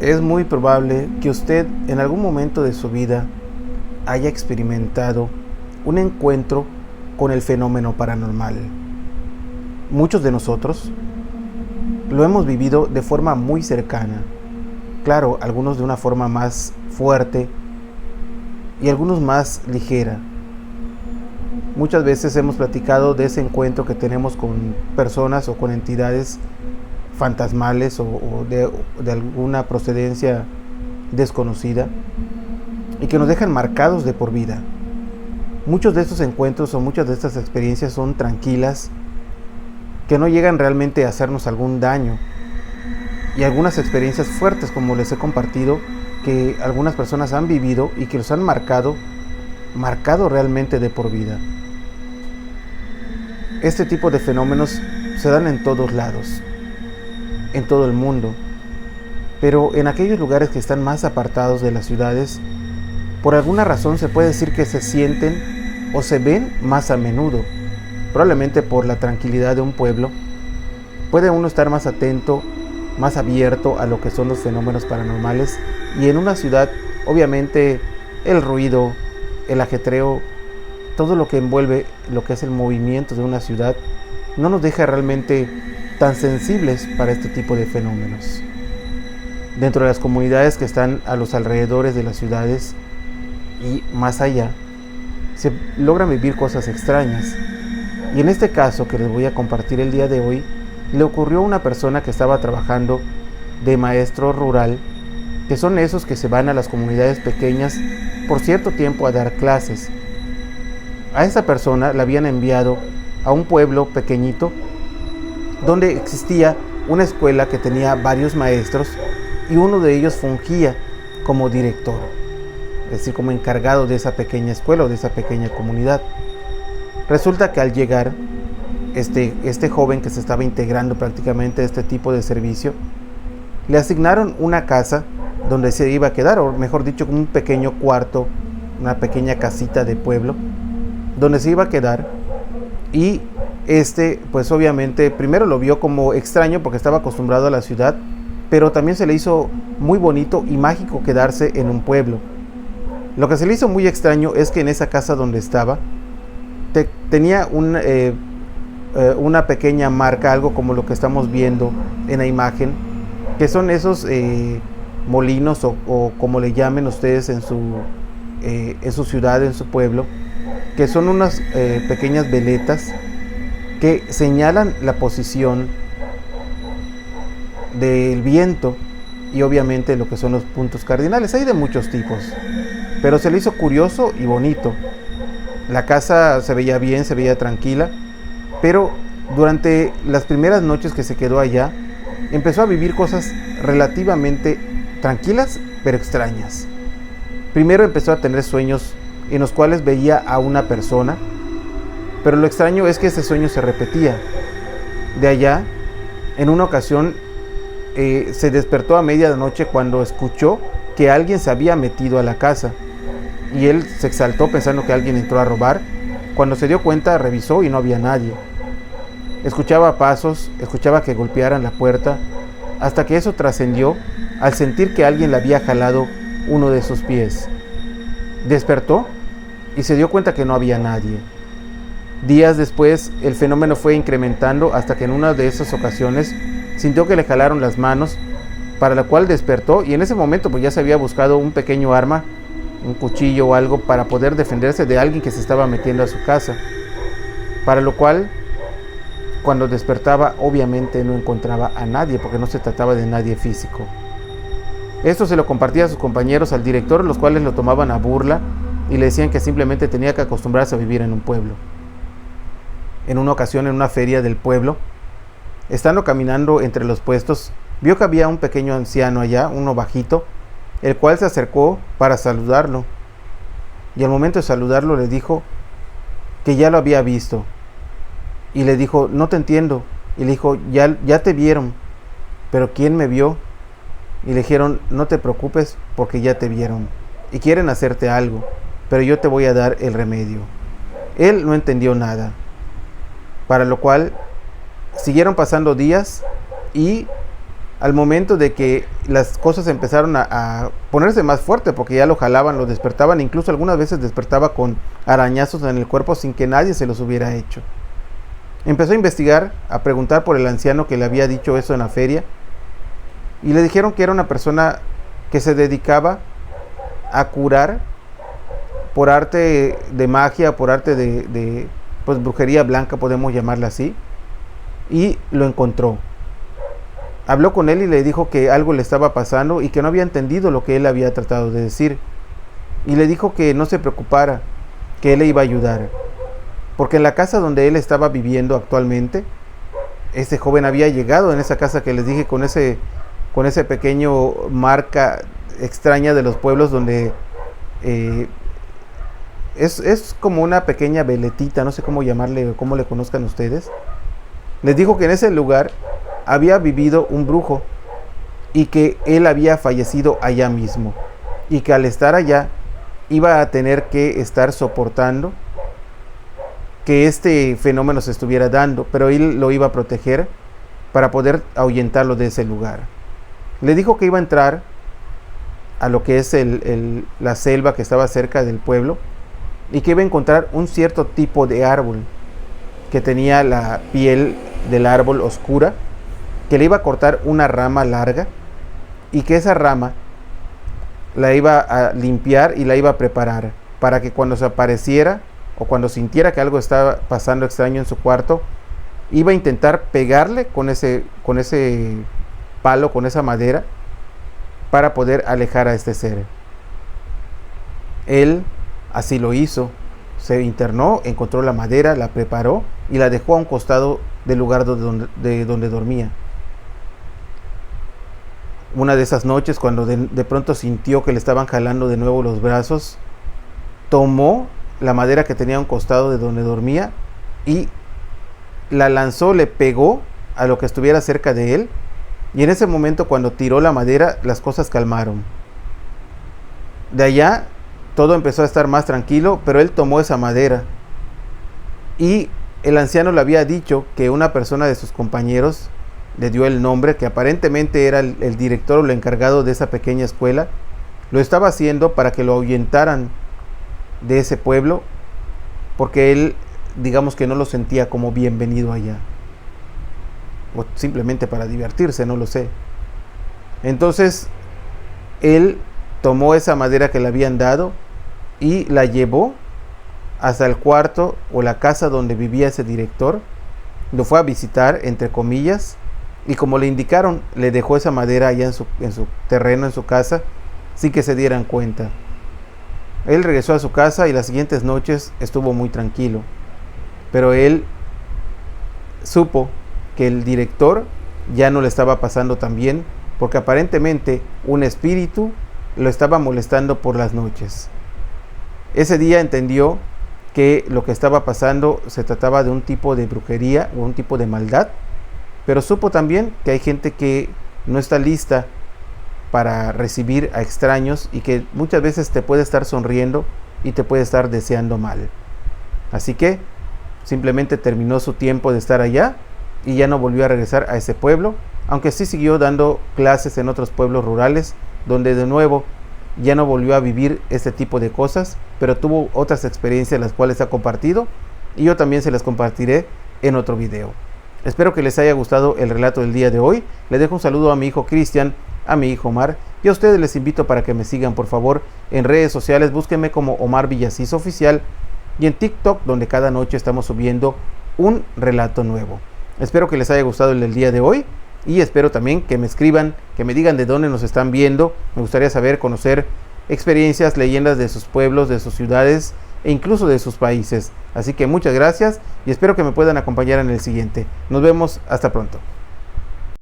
Es muy probable que usted en algún momento de su vida haya experimentado un encuentro con el fenómeno paranormal. Muchos de nosotros lo hemos vivido de forma muy cercana. Claro, algunos de una forma más fuerte y algunos más ligera. Muchas veces hemos platicado de ese encuentro que tenemos con personas o con entidades fantasmales o de alguna procedencia desconocida y que nos dejan marcados de por vida. Muchos de estos encuentros o muchas de estas experiencias son tranquilas, que no llegan realmente a hacernos algún daño, y algunas experiencias fuertes, como les he compartido, que algunas personas han vivido y que los han marcado realmente de por vida. Este tipo de fenómenos se dan en todos lados, en todo el mundo, pero en aquellos lugares que están más apartados de las ciudades, por alguna razón se puede decir que se sienten o se ven más a menudo. Probablemente por la tranquilidad de un pueblo, puede uno estar más atento, más abierto a lo que son los fenómenos paranormales, y en una ciudad, obviamente, el ruido, el ajetreo, todo lo que envuelve lo que es el movimiento de una ciudad, no nos deja realmente tan sensibles para este tipo de fenómenos. Dentro de las comunidades que están a los alrededores de las ciudades y más allá, se logran vivir cosas extrañas. Y en este caso que les voy a compartir el día de hoy, le ocurrió a una persona que estaba trabajando de maestro rural, que son esos que se van a las comunidades pequeñas por cierto tiempo a dar clases. A esa persona la habían enviado a un pueblo pequeñito donde existía una escuela que tenía varios maestros y uno de ellos fungía como director, es decir, como encargado de esa pequeña escuela o de esa pequeña comunidad. Resulta que al llegar este joven que se estaba integrando prácticamente a este tipo de servicio, le asignaron una casa donde se iba a quedar, o mejor dicho, un pequeño cuarto, una pequeña casita de pueblo, donde se iba a quedar. Y pues obviamente primero lo vio como extraño porque estaba acostumbrado a la ciudad, pero también se le hizo muy bonito y mágico quedarse en un pueblo. Lo que se le hizo muy extraño es que en esa casa donde estaba tenía una pequeña marca, algo como lo que estamos viendo en la imagen, que son esos molinos o como le llamen ustedes en su ciudad, en su pueblo, que son unas pequeñas veletas que señalan la posición del viento y obviamente lo que son los puntos cardinales. Hay de muchos tipos, pero se le hizo curioso y bonito. La casa se veía bien, se veía tranquila, pero durante las primeras noches que se quedó allá, empezó a vivir cosas relativamente tranquilas, pero extrañas. Primero empezó a tener sueños en los cuales veía a una persona, pero lo extraño es que ese sueño se repetía. De allá, en una ocasión, se despertó a medianoche cuando escuchó que alguien se había metido a la casa, y él se exaltó pensando que alguien entró a robar. Cuando se dio cuenta, revisó y no había nadie. Escuchaba pasos, escuchaba que golpearan la puerta, hasta que eso trascendió al sentir que alguien le había jalado uno de sus pies. Despertó y se dio cuenta que no había nadie. Días después, el fenómeno fue incrementando hasta que en una de esas ocasiones sintió que le jalaron las manos, para la cual despertó, y en ese momento pues ya se había buscado un pequeño arma, un cuchillo o algo para poder defenderse de alguien que se estaba metiendo a su casa, para lo cual cuando despertaba obviamente no encontraba a nadie, porque no se trataba de nadie físico. Esto se lo compartía a sus compañeros, al director, los cuales lo tomaban a burla y le decían que simplemente tenía que acostumbrarse a vivir en un pueblo. En una ocasión, en una feria del pueblo, estando caminando entre los puestos, vio que había un pequeño anciano allá, uno bajito, el cual se acercó para saludarlo, y al momento de saludarlo le dijo que ya lo había visto, y le dijo: no te entiendo. Y le dijo: ya te vieron. ¿Pero quién me vio? Y le dijeron: no te preocupes, porque ya te vieron y quieren hacerte algo, pero yo te voy a dar el remedio. Él no entendió nada, para lo cual siguieron pasando días y al momento de que las cosas empezaron a ponerse más fuerte, porque ya lo jalaban, lo despertaban, incluso algunas veces despertaba con arañazos en el cuerpo sin que nadie se los hubiera hecho. Empezó a investigar, a preguntar por el anciano que le había dicho eso en la feria, y le dijeron que era una persona que se dedicaba a curar por arte de magia, por arte de pues brujería blanca, podemos llamarla así, y lo encontró. Habló con él y le dijo que algo le estaba pasando y que no había entendido lo que él había tratado de decir, y le dijo que no se preocupara, que él le iba a ayudar, porque en la casa donde él estaba viviendo actualmente, ese joven había llegado en esa casa que les dije, con ese pequeño marca extraña de los pueblos, donde es como una pequeña veletita, no sé cómo llamarle o cómo le conozcan ustedes. Les dijo que en ese lugar había vivido un brujo y que él había fallecido allá mismo, y que al estar allá iba a tener que estar soportando que este fenómeno se estuviera dando, pero él lo iba a proteger para poder ahuyentarlo de ese lugar. Le dijo que iba a entrar a lo que es la selva que estaba cerca del pueblo, y que iba a encontrar un cierto tipo de árbol que tenía la piel del árbol oscura, que le iba a cortar una rama larga, y que esa rama la iba a limpiar y la iba a preparar para que cuando se apareciera o cuando sintiera que algo estaba pasando extraño en su cuarto, iba a intentar pegarle con ese palo, con esa madera, para poder alejar a este ser. Él así lo hizo. Se internó, encontró la madera, la preparó y la dejó a un costado del lugar donde dormía. Una de esas noches, cuando de pronto sintió que le estaban jalando de nuevo los brazos, tomó la madera que tenía a un costado de donde dormía y la lanzó, le pegó a lo que estuviera cerca de él, y en ese momento, cuando tiró la madera, las cosas calmaron. De allá todo empezó a estar más tranquilo, pero él tomó esa madera, y el anciano le había dicho que una persona de sus compañeros le dio el nombre, que aparentemente era el director o el encargado de esa pequeña escuela. Lo estaba haciendo para que lo ahuyentaran de ese pueblo, porque él, digamos que no lo sentía como bienvenido allá, o simplemente para divertirse, no lo sé. Entonces él tomó esa madera que le habían dado y la llevó hasta el cuarto o la casa donde vivía ese director. Lo fue a visitar, entre comillas, y como le indicaron, le dejó esa madera allá en su terreno, en su casa, sin que se dieran cuenta. Él regresó a su casa y las siguientes noches estuvo muy tranquilo, pero él supo que el director ya no le estaba pasando tan bien, porque aparentemente un espíritu lo estaba molestando por las noches. Ese día entendió que lo que estaba pasando se trataba de un tipo de brujería o un tipo de maldad, pero supo también que hay gente que no está lista para recibir a extraños y que muchas veces te puede estar sonriendo y te puede estar deseando mal. Así que simplemente terminó su tiempo de estar allá y ya no volvió a regresar a ese pueblo, aunque sí siguió dando clases en otros pueblos rurales, donde de nuevo ya no volvió a vivir este tipo de cosas, pero tuvo otras experiencias las cuales ha compartido, y yo también se las compartiré en otro video. Espero que les haya gustado el relato del día de hoy. Le dejo un saludo a mi hijo Cristian, a mi hijo Omar, y a ustedes les invito para que me sigan, por favor, en redes sociales. Búsquenme como Omar Villasís Oficial, y en TikTok, donde cada noche estamos subiendo un relato nuevo. Espero que les haya gustado el del día de hoy, y espero también que me escriban, que me digan de dónde nos están viendo. Me gustaría saber, conocer experiencias, leyendas de sus pueblos, de sus ciudades e incluso de sus países. Así que muchas gracias y espero que me puedan acompañar en el siguiente. Nos vemos, hasta pronto.